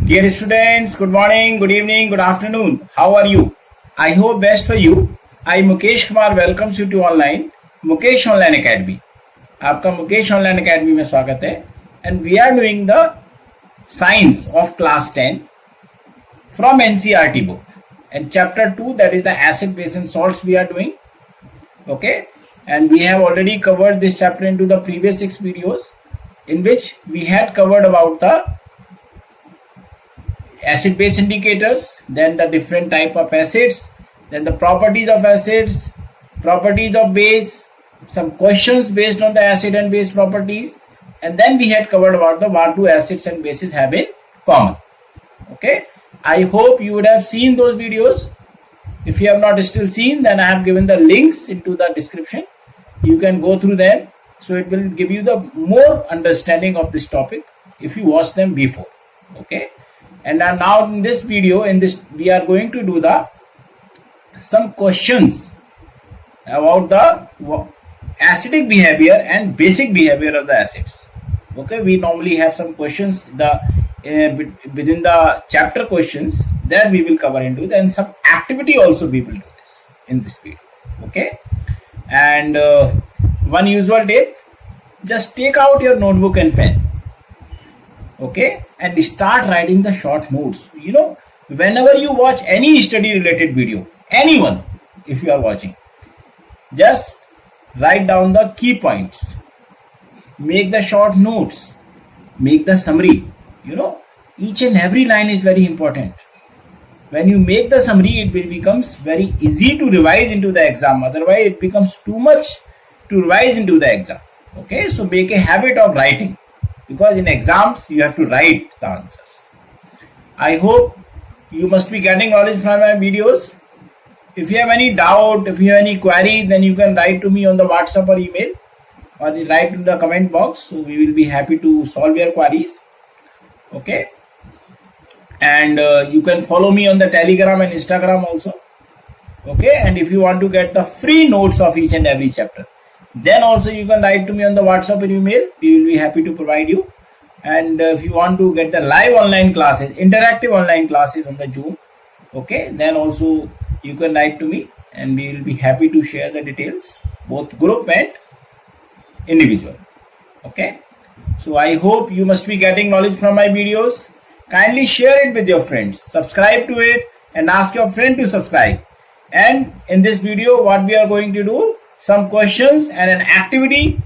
Dear students, good morning, good evening, good afternoon. How are you? I hope best for you. I Mukesh Kumar welcomes you to online Mukesh Online Academy. आपका Mukesh online academy में स्वागत है and we are doing the science of class 10 from NCERT book and chapter 2, that is the acid base and salts we are doing. Okay, and we have already covered this chapter into the previous 6 videos in which we had covered about the acid base indicators, then the different type of acids, then the properties of acids, properties of base, some questions based on the acid and base properties, and then we had covered about the what do acids and bases have in common. Okay, I hope you would have seen those videos. If you have not still seen, then I have given the links into the description. You can go through them, so it will give you the more understanding of this topic if you watch them before. Okay, and now in this video, we are going to do the some questions about the acidic behavior and basic behavior of the acids. Okay, we normally have some questions within the chapter questions that we will cover into, then some activity also we will do this in this video. Okay, and one usual tip, just take out your notebook and pen. Okay, and start writing the short notes. You know, whenever you watch any study related video, anyone, if you are watching, just write down the key points, make the short notes, make the summary. You know, each and every line is very important. When you make the summary, it will becomes very easy to revise into the exam. Otherwise, it becomes too much to revise into the exam. Okay, so make a habit of writing, because in exams you have to write the answers. I hope you must be getting knowledge from my videos. If you have any doubt, if you have any query, then you can write to me on the WhatsApp or email, or write in the comment box. So we will be happy to solve your queries. Okay, and you can follow me on the Telegram and Instagram also. Okay, and if you want to get the free notes of each and every chapter, then also you can write to me on the WhatsApp or email. We will be happy to provide you. And if you want to get the live online classes, interactive online classes on the Zoom, okay, then also you can write to me and we will be happy to share the details, both group and individual. Okay, so I hope you must be getting knowledge from my videos. Kindly share it with your friends, subscribe to it and ask your friend to subscribe. And in this video, what we are going to do, some questions and an activity.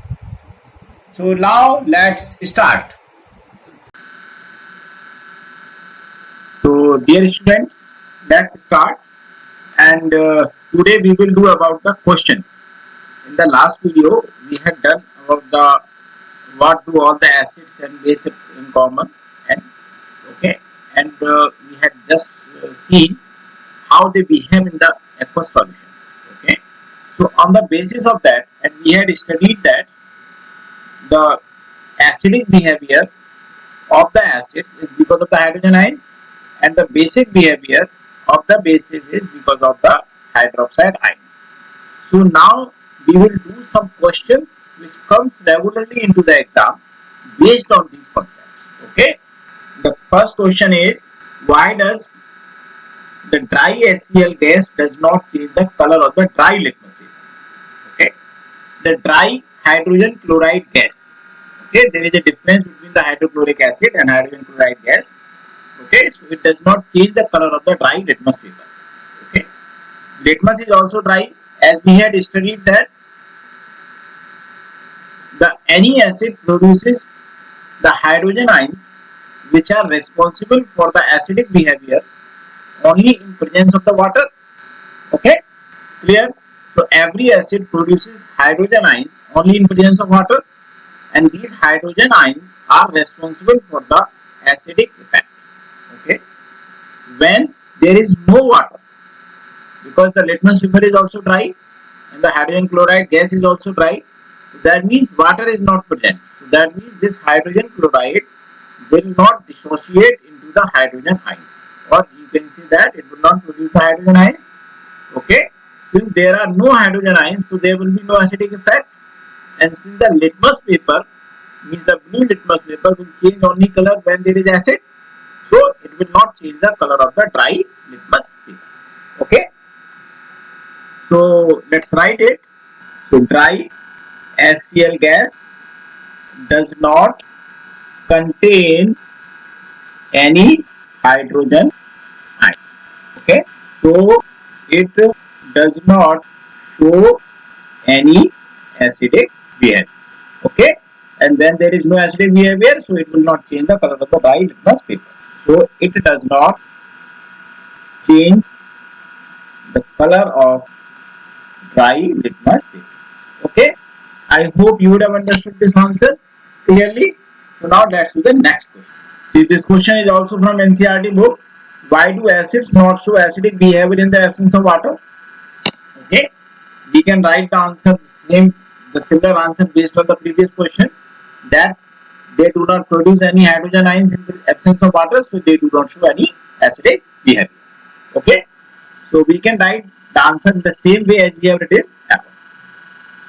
So now let's start. So dear students, let's start. And today we will do about the questions. In the last video, we had done about the what do all the acids and bases in common, and okay, and we had just seen how they behave in the aqueous solutions. Okay, so on the basis of that, and we had studied that the acidic behavior of the acids is because of the hydrogen ions, and the basic behavior of the bases is because of the hydroxide ions. So now we will do some questions which comes regularly into the exam based on these concepts. Okay, the first question is, why does the dry HCl gas does not change the color of the dry litmus paper? Okay, the dry hydrogen chloride gas. Okay, there is a difference between the hydrochloric acid and hydrogen chloride gas. Okay, so it does not change the color of the dry litmus paper. Okay, litmus is also dry, as we had studied that any acid produces the hydrogen ions which are responsible for the acidic behavior only in presence of the water. Okay, clear? So every acid produces hydrogen ions only in presence of water, and these hydrogen ions are responsible for the acidic effect. Okay, when there is no water, because the litmus paper is also dry and the hydrogen chloride gas is also dry, that means water is not present. So that means this hydrogen chloride will not dissociate into the hydrogen ions, or you can say that it will not produce the hydrogen ions. Okay, since there are no hydrogen ions, so there will be no acidic effect. And since the litmus paper means the blue litmus paper will change only color when there is acid, so it will not change the color of the dry litmus paper. Okay, so let's write it. So dry HCl gas does not contain any hydrogen ion. Okay, so it does not show any acidic behavior. Okay, and then there is no acidic behavior, so it will not change the color of the dry litmus paper. So it does not change the color of dry litmus paper. Okay, I hope you would have understood this answer clearly. So now let's do the next question. See, this question is also from NCERT book. Why do acids not show acidic behavior in the absence of water? Okay, we can write the answer the similar answer based on the previous question, that they do not produce any hydrogen ions in the absence of water, so they do not show any acidic behavior. Okay, so we can write the answer in the same way as we have written above.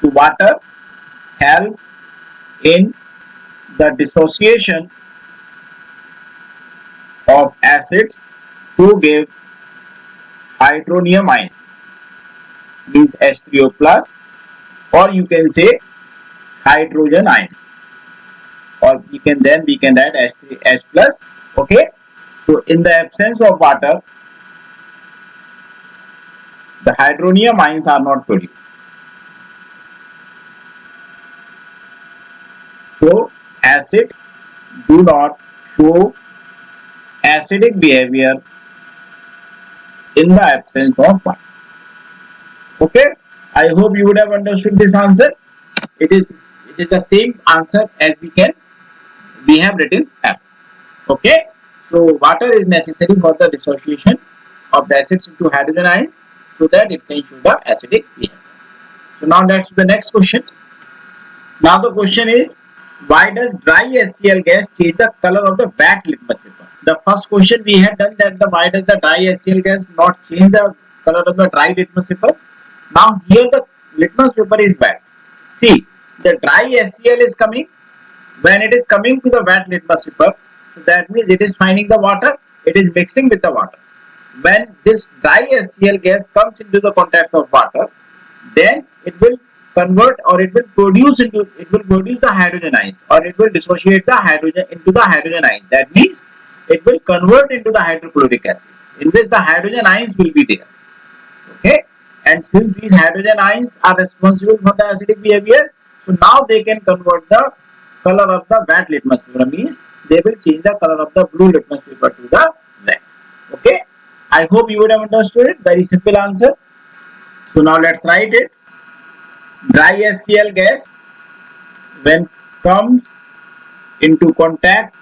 So water help in the dissociation of acids to give hydronium ion, means H3O plus, or you can say hydrogen ion, or we can add H3H plus. Okay, so in the absence of water, the hydronium ions are not produced. So acids do not show acidic behavior in the absence of water. Okay, I hope you would have understood this answer. It is the same answer as we have written above. Okay, so water is necessary for the dissociation of the acids into hydrogen ions, so that it can show the acidic behavior. So now let's do the next question. Now the question is, why does dry HCl gas change the color of the wet litmus paper? The first question we had done, that why does the dry HCl gas not change the color of the dry litmus paper? Now here the litmus paper is wet. See, the dry HCl is coming. When it is coming to the wet litmus paper, so that means it is finding the water, it is mixing with the water. When this dry HCl gas comes into the contact of water, then it will convert, or it will produce the hydrogen ions, or it will dissociate the hydrogen into the hydrogen ions. That means it will convert into the hydrochloric acid, in which the hydrogen ions will be there. Okay, and since these hydrogen ions are responsible for the acidic behavior, so now they can convert the color of the wet litmus paper, means they will change the color of the blue litmus paper to the red. Okay, I hope you would have understood it. Very simple answer. So now let's write it. Dry HCl gas, when comes into contact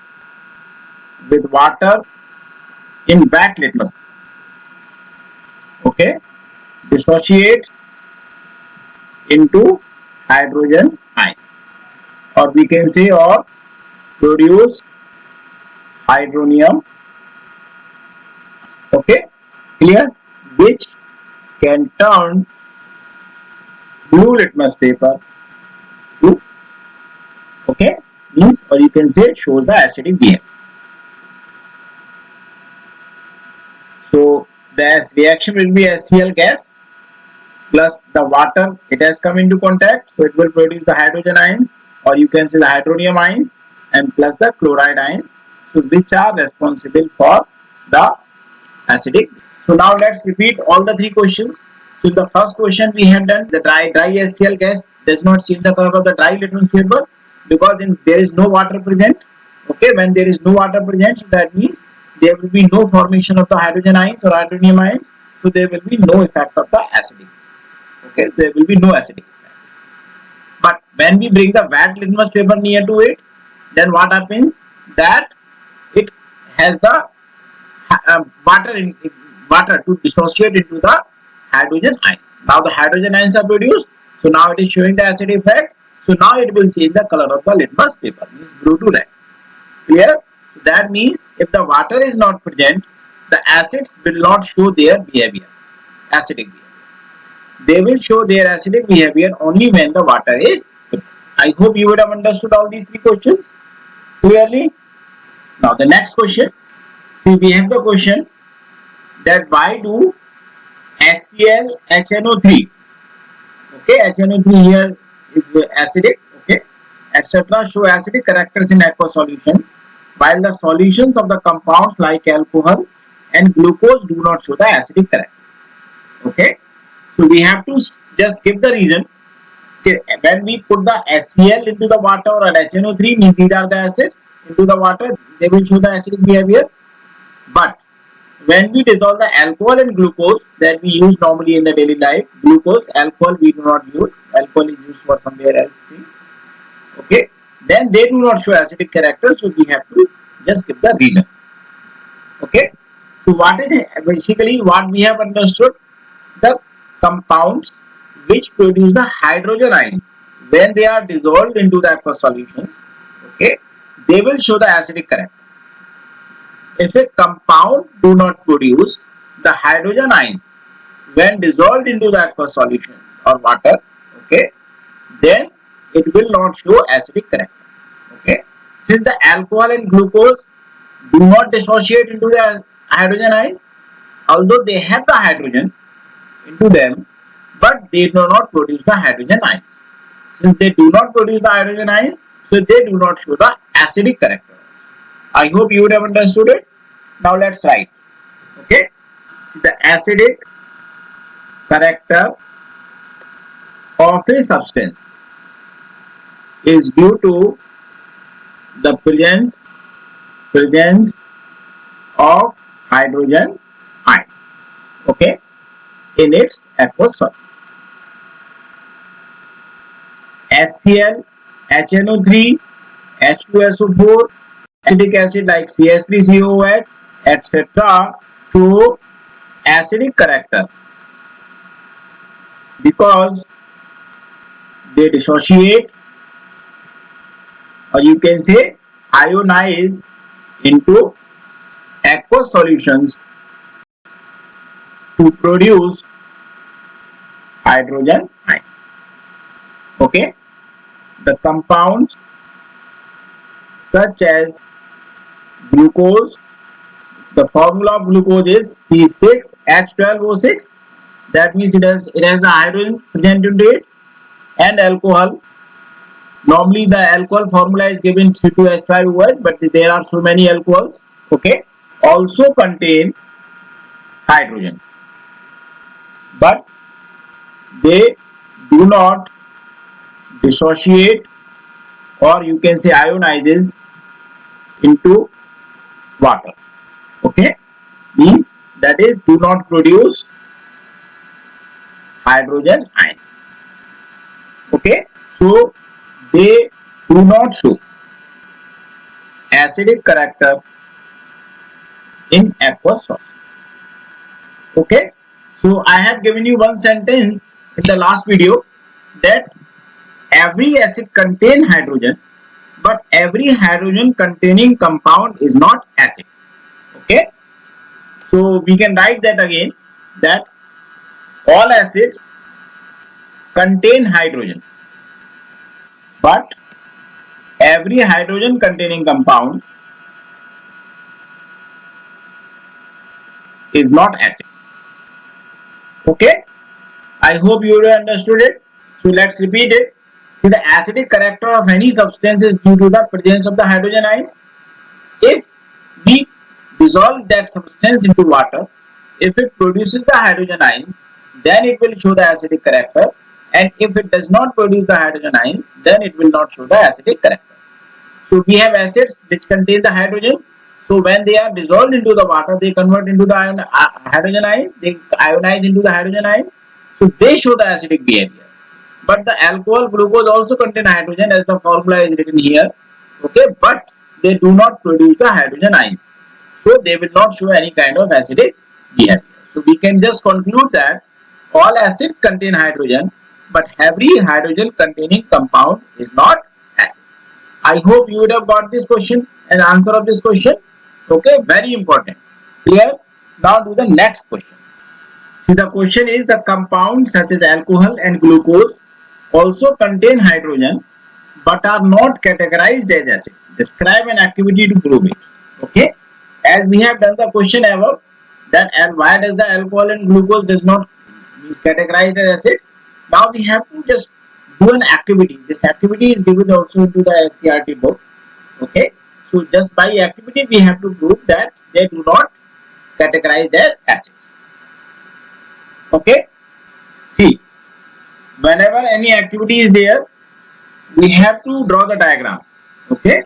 with water in wet litmus, okay, dissociates into hydrogen ion, or we can say, or produce hydronium. Okay, clear? Which can turn blue litmus paper to, okay, means, or you can say, shows the acidic behavior. So the reaction will be HCl gas plus the water, it has come into contact, so it will produce the hydrogen ions, or you can say the hydronium ions, and plus the chloride ions, so which are responsible for the acidic. So now let's repeat all the three questions. So in the first question we had done, the dry HCl gas does not change the color of the dry litmus paper because there is no water present. Okay, when there is no water present, so that means there will be no formation of the hydrogen ions or hydronium ions, so there will be no effect of the acidic. Okay, there will be no acidic effect. But when we bring the wet litmus paper near to it, then what happens? That it has the water to dissociate into the hydrogen ions. Now the hydrogen ions are produced, so now it is showing the acid effect. So now it will change the color of the litmus paper, means blue to red. Clear? That means if the water is not present, the acids will not show their behavior, acidic behavior. They will show their acidic behavior only when the water is present. I hope you would have understood all these three questions clearly. Now the next question See, we have the question that why do HCl HNO3, okay, HNO3 here is acidic, okay, etc. show acidic characters in aqueous solutions, while the solutions of the compounds like alcohol and glucose do not show the acidic character. Okay, so we have to just give the reason. Okay, when we put the HCl into the water or HNO3, these are the acids into the water, they will show the acidic behavior. But when we dissolve the alcohol and glucose that we use normally in the daily life, glucose, alcohol we do not use, alcohol is used for somewhere else things. Okay, then they do not show acidic character, so we have to just give the reason. Okay, so what is basically what we have understood? The compounds which produce the hydrogen ions when they are dissolved into the aqueous solutions, okay, they will show the acidic character. If a compound do not produce the hydrogen ions when dissolved into the aqueous solution or water, okay, then it will not show acidic character. Okay, since the alcohol and glucose do not dissociate into the hydrogen ions, although they have the hydrogen into them, but they do not produce the hydrogen ions. Since they do not produce the hydrogen ions, so they do not show the acidic character. I hope you would have understood it. Now let's write. Okay, see, the acidic character of a substance is due to the presence of hydrogen ion, okay, in its aqueous solution. HCl, HNO3, H2SO4, acidic acid like CH3COOH, etc. show acidic character because they dissociate, or you can say ionize into aqueous solutions to produce hydrogen ion. Okay, the compounds such as glucose, the formula of glucose is C6H12O6, that means it has a hydrogen present in it, and alcohol. Normally the alcohol formula is given C2H5OH, but there are so many alcohols, okay, also contain hydrogen, but they do not dissociate, or you can say ionizes into water. Okay, these, that is, do not produce hydrogen ion. Okay, so they do not show acidic character in aqueous solution. Okay, so I have given you one sentence in the last video that every acid contains hydrogen, but every hydrogen containing compound is not acid. Okay, so we can write that again, that all acids contain hydrogen, but every hydrogen containing compound is not acid. Okay, I hope you understood it. So let's repeat it. See, the acidic character of any substance is due to the presence of the hydrogen ions. If we dissolve that substance into water, if it produces the hydrogen ions, then it will show the acidic character, and if it does not produce the hydrogen ions, then it will not show the acidic character. So we have acids which contain the hydrogen. So when they are dissolved into the water, they convert into the hydrogen ions, they ionize into the hydrogen ions, so they show the acidic behavior. But the alcohol, glucose also contain hydrogen, as the formula is written here, okay, but they do not produce the hydrogen ions, so they will not show any kind of acidic behavior. So we can just conclude that all acids contain hydrogen, but every hydrogen containing compound is not acid. I hope you would have got this question and answer of this question. Okay, very important. Clear? Now do the next question. See, the question is, the compounds such as alcohol and glucose also contain hydrogen but are not categorized as acids. Describe an activity to prove it. Okay, as we have done the question above, that and why does the alcohol and glucose does not is categorized as acids. Now we have to just do an activity. This activity is given also into the NCERT book. Okay, so just by activity we have to prove that they do not categorized as acids. Okay, see, whenever any activity is there, we have to draw the diagram. Okay,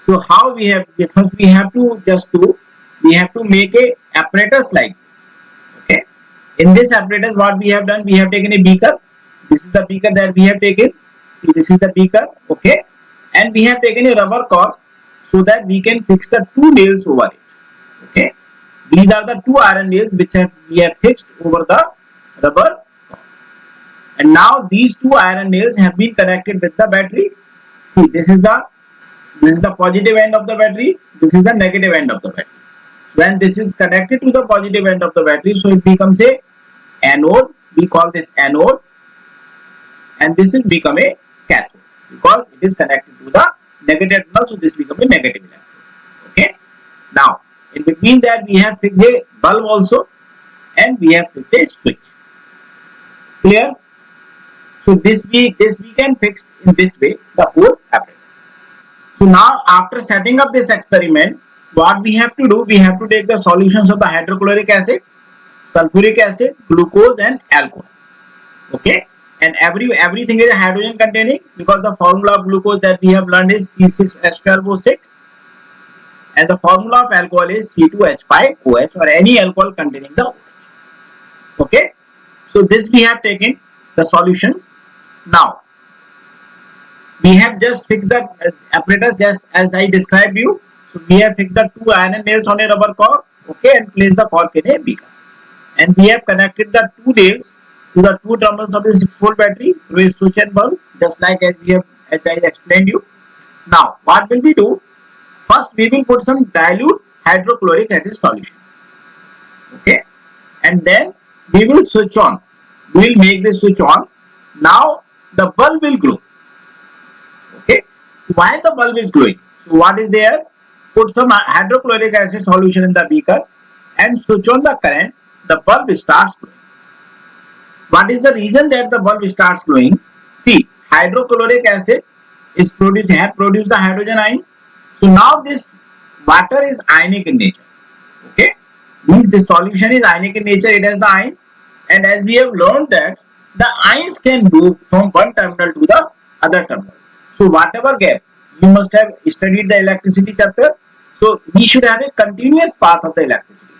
so how we have, first we have to just do, we have to make a apparatus like this. Okay, in this apparatus what we have done, we have taken a beaker. This is the beaker that we have taken. See, this is the beaker. Okay, and we have taken a rubber cord so that we can fix the two nails over it. Okay, these are the two iron nails which we have fixed over the rubber, and now these two iron nails have been connected with the battery. See, this is the positive end of the battery, this is the negative end of the battery. When this is connected to the positive end of the battery, so it becomes a anode, we call this anode, and this is become a cathode because it is connected to the negative terminal, so this becomes a negative electrode. Okay, now in between that we have fixed a bulb also, and we have fixed a switch. Clear? So this we can fix in this way the whole apparatus. So now after setting up this experiment, what we have to do, we have to take the solutions of the hydrochloric acid, sulfuric acid, glucose and alcohol. Okay, and everything is a hydrogen containing because the formula of glucose that we have learned is C6H12O6 and the formula of alcohol is C2H5OH or any alcohol containing the OH. Okay, so this we have taken the solutions. Now we have just fixed the apparatus just as I described you. So we have fixed the two iron nails on a rubber cord, okay, and placed the cork in a beaker, and we have connected the two nails to the two terminals of the 6-volt battery through a switch and bulb, just like as I explained you. Now what will we do? First we will put some dilute hydrochloric acid solution, okay, and then we will switch on. We will make this switch on. Now the bulb will glow. Okay, why the bulb is glowing? So what is there? Put some hydrochloric acid solution in the beaker and switch on the current. The bulb starts glowing. What is the reason that the bulb starts glowing? See, hydrochloric acid is produced the hydrogen ions. So now this water is ionic in nature. Okay, means this solution is ionic in nature. It has the ions, and as we have learned that the ions can move from one terminal to the other terminal. So whatever gap, you must have studied the electricity chapter. So we should have a continuous path of the electricity.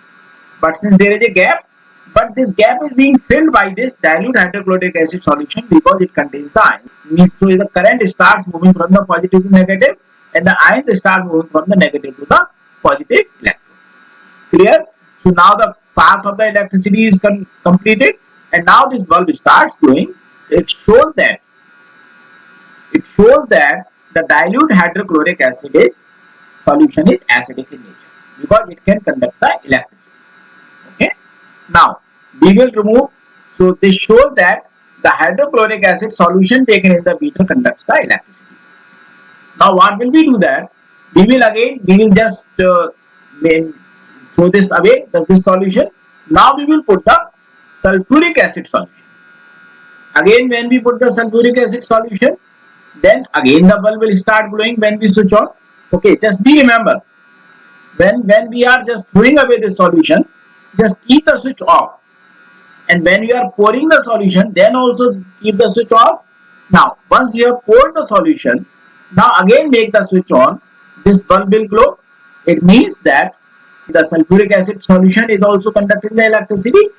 But since there is a gap, but this gap is being filled by this dilute hydrochloric acid solution because it contains the ions. Means so the current starts moving from the positive to negative, and the ions start moving from the negative to the positive electron. Clear? So now the path of the electricity is completed, and now this bulb starts glowing. It shows that the dilute hydrochloric acid solution is acidic in nature because it can conduct the electricity. Okay. Now we will remove. So this shows that the hydrochloric acid solution taken in the beaker conducts the electricity. Now what will we do that? We will just throw this away, this solution. Now we will put the sulfuric acid solution. Again, when we put the sulfuric acid solution, then again the bulb will start glowing when we switch on. Okay, just be remember, when we are just throwing away the solution, just keep the switch off, and when you are pouring the solution, then also keep the switch off. Now once you have poured the solution, now again make the switch on, this bulb will glow. It means that the sulfuric acid solution is also conducting the electricity.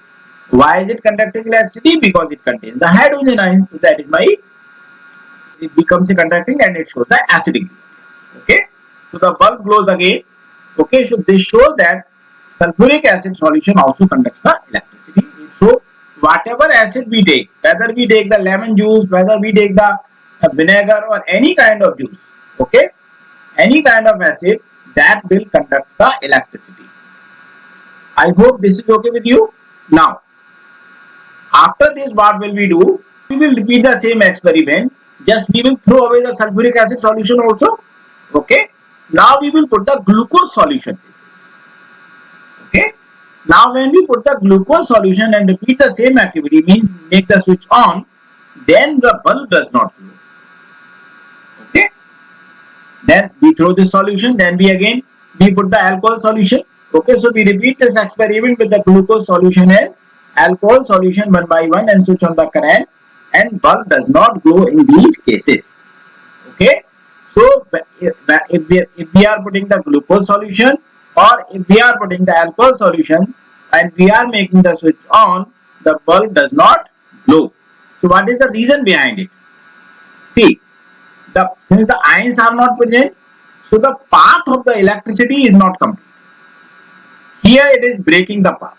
Why is it conducting electricity? Because it contains the hydrogen ions. So that is why it becomes a conducting and it shows the acidic. Okay, so the bulb glows again. Okay, so this shows that sulfuric acid solution also conducts the electricity. So whatever acid we take, whether we take the lemon juice, whether we take the vinegar or any kind of juice, okay, any kind of acid, that will conduct the electricity. I hope this is okay with you. Now after this, what will we do? We will repeat the same experiment, just we will throw away the sulfuric acid solution also. Okay, now we will put the glucose solution. Okay. Now when we put the glucose solution and repeat the same activity, means make the switch on, then the bulb does not glow. Okay. Then we throw this solution, then we put the alcohol solution. Okay, so we repeat this experiment with the glucose solution and alcohol solution one by one and switch on the current, and bulb does not glow in these cases. Okay, so if we are putting the glucose solution or if we are putting the alcohol solution and we are making the switch on, the bulb does not glow. So what is the reason behind it? See, since the ions are not present, so the path of the electricity is not complete. Here it is breaking the path.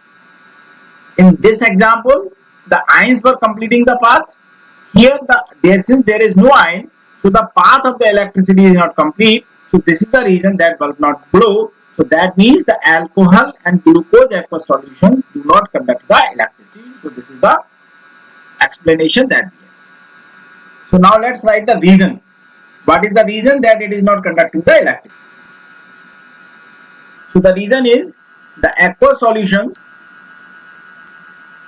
In this example, the ions were completing the path. Here, since there is no ion, so the path of the electricity is not complete. So this is the reason that bulb not glow. So that means the alcohol and glucose aqueous solutions do not conduct the electricity. So this is the explanation that we have. So now let's write the reason. What is the reason that it is not conducting the electricity? So the reason is the aqueous solutions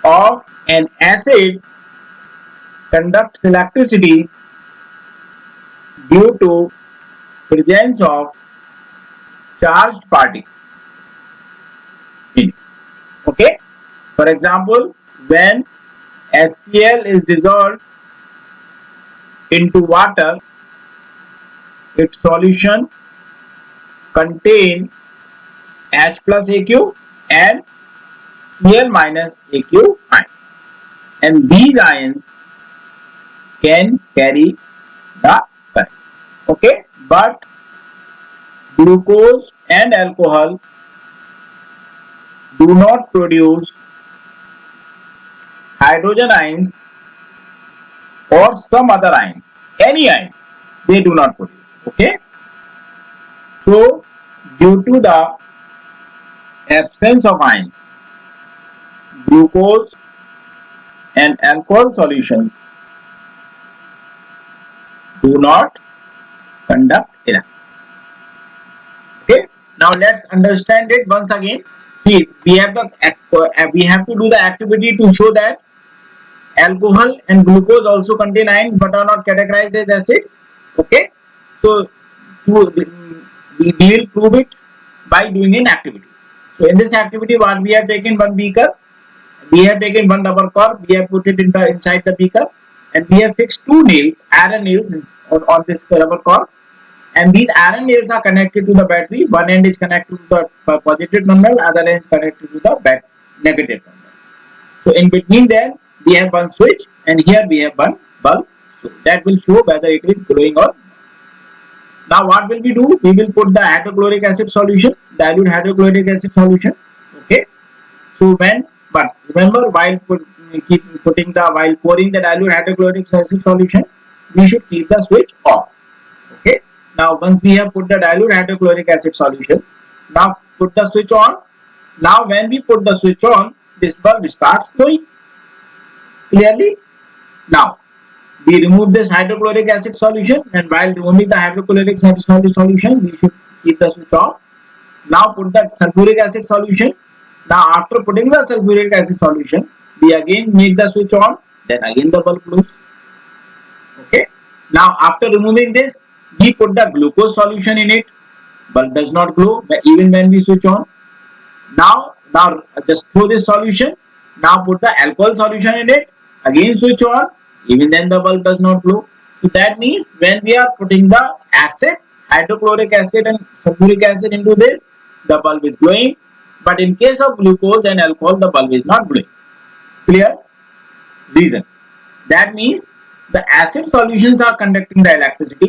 of an acid conducts electricity due to presence of charged particles in it. Okay. For example, when HCl is dissolved into water, its solution contain H plus AQ and Cl minus AQ ion, and these ions can carry the current. Okay, but glucose and alcohol do not produce hydrogen ions or some other ions, any ion they do not produce. Okay, so due to the absence of ions, glucose and alcohol solutions do not conduct electricity. Okay, now let's understand it once again. See, we have to do the activity to show that alcohol and glucose also contain ions but are not categorized as acids. Okay, so we will prove it by doing an activity. So in this activity, what we have taken one beaker, we have taken one rubber cord, we have put it inside the beaker, and we have fixed two nails, iron nails on this rubber cord, and these iron nails are connected to the battery. One end is connected to the positive terminal, other end is connected to the negative terminal. So in between them we have one switch, and here we have one bulb. So that will show whether it is glowing or not. Now what will we do? We will put the hydrochloric acid solution, dilute hydrochloric acid solution. Okay. So remember, while pouring the dilute hydrochloric acid solution, we should keep the switch off. Okay. Now once we have put the dilute hydrochloric acid solution, now put the switch on. Now when we put the switch on, this bulb starts glowing clearly. Now we remove this hydrochloric acid solution, and while removing the hydrochloric acid solution, we should keep the switch off. Now put the sulfuric acid solution. Now after putting the sulfuric acid solution, we again make the switch on, then again the bulb glows. Okay. Now after removing this, we put the glucose solution in it, bulb does not glow even when we switch on. Now just throw this solution. Now put the alcohol solution in it, again switch on, even then the bulb does not glow. So that means when we are putting the acid, hydrochloric acid and sulfuric acid into this, the bulb is glowing, but in case of glucose and alcohol, the bulb is not glowing. Clear? Reason. That means the acid solutions are conducting the electricity,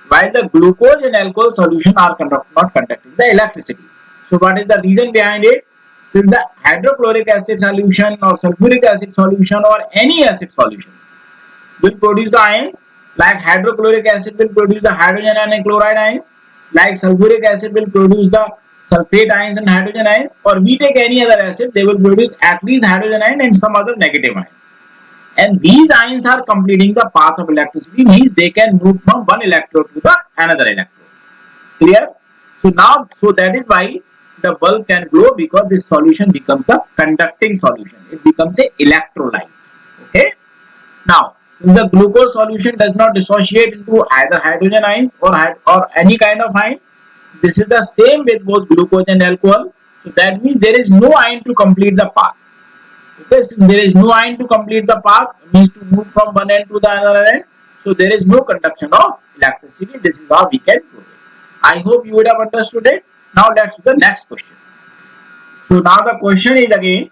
while the glucose and alcohol solution are not conducting the electricity. So what is the reason behind it? Since the hydrochloric acid solution or sulfuric acid solution or any acid solution will produce the ions, like hydrochloric acid will produce the hydrogen ion and chloride ions, like sulfuric acid will produce the sulfate ions and hydrogen ions, or we take any other acid, they will produce at least hydrogen ion and some other negative ion. And these ions are completing the path of electricity, means they can move from one electrode to the another electrode. Clear? So that is why the bulb can glow because this solution becomes a conducting solution. It becomes a electrolyte. Okay. Now, since the glucose solution does not dissociate into either hydrogen ions or any kind of ion, this is the same with both glucose and alcohol. So that means there is no ion to complete the path. Okay, since there is no ion to complete the path, means to move from one end to the other end. So there is no conduction of electricity. This is how we can prove it. I hope you would have understood it. Now let's do the next question. So now the question is again,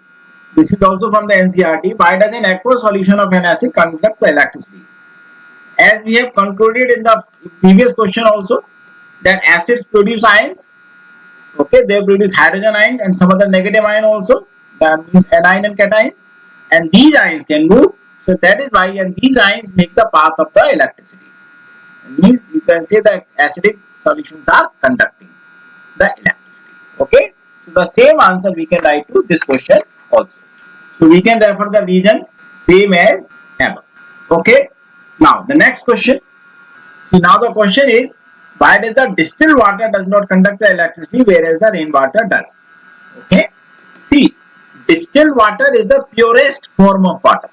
this is also from the NCERT. Why does an aqueous solution of an acid conduct the electricity? As we have concluded in the previous question also, that acids produce ions. Okay, they produce hydrogen ion and some other negative ion also. That means anion and cations. And these ions can move. So that is why, and these ions make the path of the electricity. It means you can say that acidic solutions are conducting the electricity. Okay, so the same answer we can write to this question also. So we can refer the region same as above. Okay, now the next question. See, now the question is, why does the distilled water does not conduct the electricity whereas the rainwater does? Okay, see, distilled water is the purest form of water.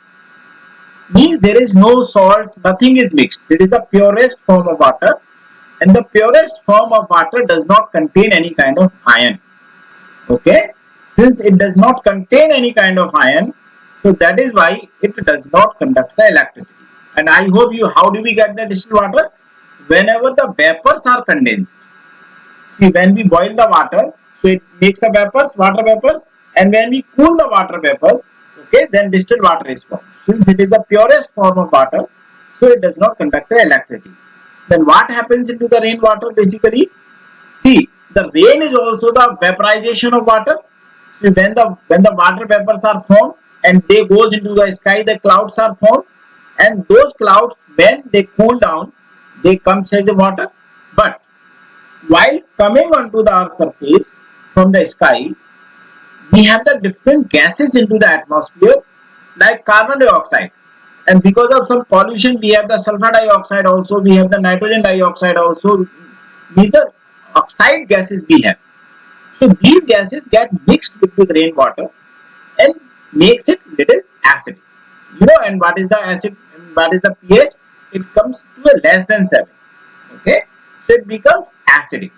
Means there is no salt, nothing is mixed. It is the purest form of water, and the purest form of water does not contain any kind of ion. Okay, since it does not contain any kind of ion, so that is why it does not conduct the electricity. And I hope you, how do we get the distilled water? Whenever the vapors are condensed. See, when we boil the water, so it makes the vapors, water vapors, and when we cool the water vapors, okay, then distilled water is formed. Since it is the purest form of water, so it does not conduct the electricity. Then what happens into the rainwater basically? See, the rain is also the vaporization of water. See, when the water vapors are formed and they goes into the sky, the clouds are formed, and those clouds, when they cool down, they come inside the water. But while coming onto the earth's surface from the sky, we have the different gases into the atmosphere like carbon dioxide, and because of some pollution we have the sulfur dioxide also, we have the nitrogen dioxide also. These are oxide gases we have. So these gases get mixed with the rainwater and makes it little acidic. You know, and what is the acid? What is the pH? It comes to a less than 7. Okay, so it becomes acidic.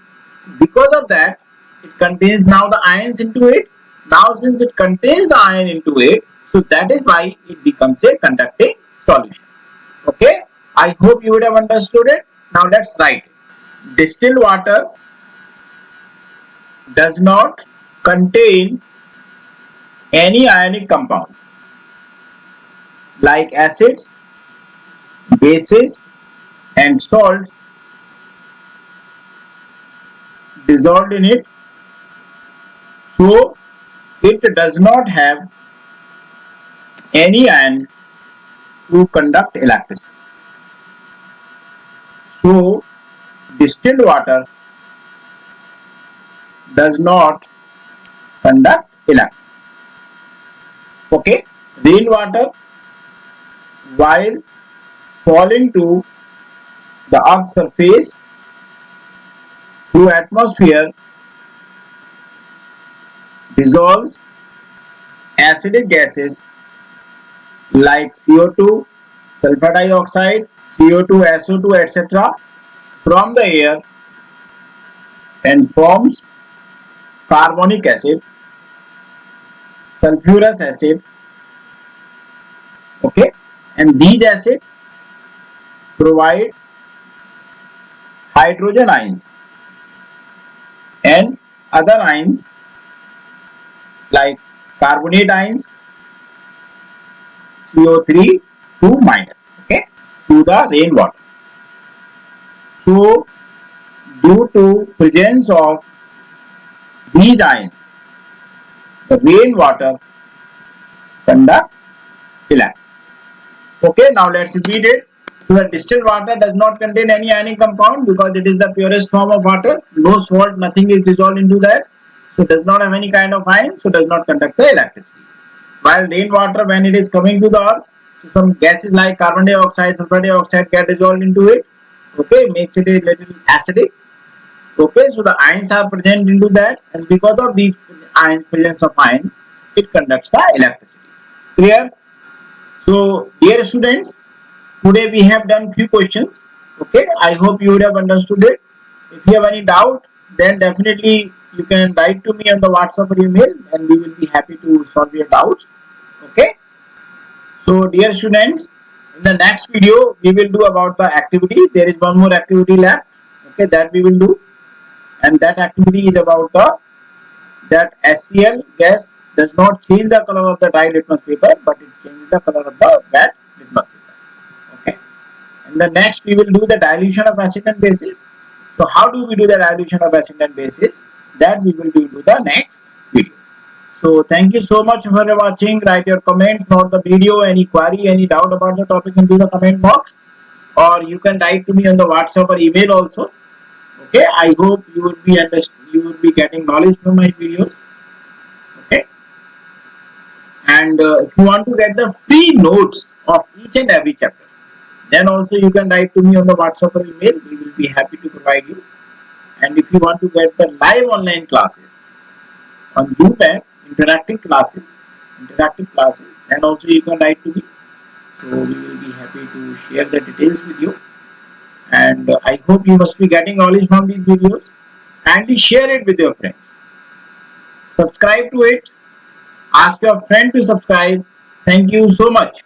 Because of that, it contains now the ions into it. Now since it contains the ion into it, so that is why it becomes a conducting solution. Okay, I hope you would have understood it. Now let's write it. Distilled water does not contain any ionic compound like acids, bases and salts dissolved in it, so it does not have any ion to conduct electricity. So distilled water does not conduct electricity. Okay, rainwater while falling to the earth's surface through atmosphere dissolves acidic gases like CO2, sulfur dioxide, CO2, SO2, etc. from the air and forms carbonic acid, sulfurous acid. Okay, and these acids provide hydrogen ions and other ions like carbonate ions, CO3 2 minus, okay, to the rainwater. So due to presence of these ions, the rainwater conduct electricity. Okay, now let's repeat it. So the distilled water does not contain any ionic compound because it is the purest form of water. No salt, nothing is dissolved into that. So does not have any kind of ion, so does not conduct the electricity. While rainwater, when it is coming to the earth, so some gases like carbon dioxide, sulfur dioxide get dissolved into it. Okay, makes it a little acidic. Okay, so the ions are present into that, and because of these ions, presence of ions, it conducts the electricity. Clear? So, dear students, today we have done few questions. Okay, I hope you would have understood it. If you have any doubt, then definitely you can write to me on the WhatsApp or email, and we will be happy to solve your doubts. Okay. So, dear students, in the next video we will do about the activity. There is one more activity left. Okay, that we will do, and that activity is about the that HCl gas does not change the color of the dry litmus paper, but it changes the color of the wet litmus paper. Okay. And the next we will do the dilution of acid and bases. So how do we do the dilution of acid and bases? That we will do the next video. So thank you so much for watching. Write your comments on the video, any query, any doubt about the topic into the comment box, or you can write to me on the WhatsApp or email also. Okay, I hope you will be getting knowledge from my videos. Okay, and if you want to get the free notes of each and every chapter, then also you can write to me on the WhatsApp or email. We will be happy to provide you. And if you want to get the live online classes on Zoom app, interactive classes, then also you can write to me. So we will be happy to share the details with you. And I hope you must be getting knowledge from these videos. Kindly share it with your friends. Subscribe to it. Ask your friend to subscribe. Thank you so much.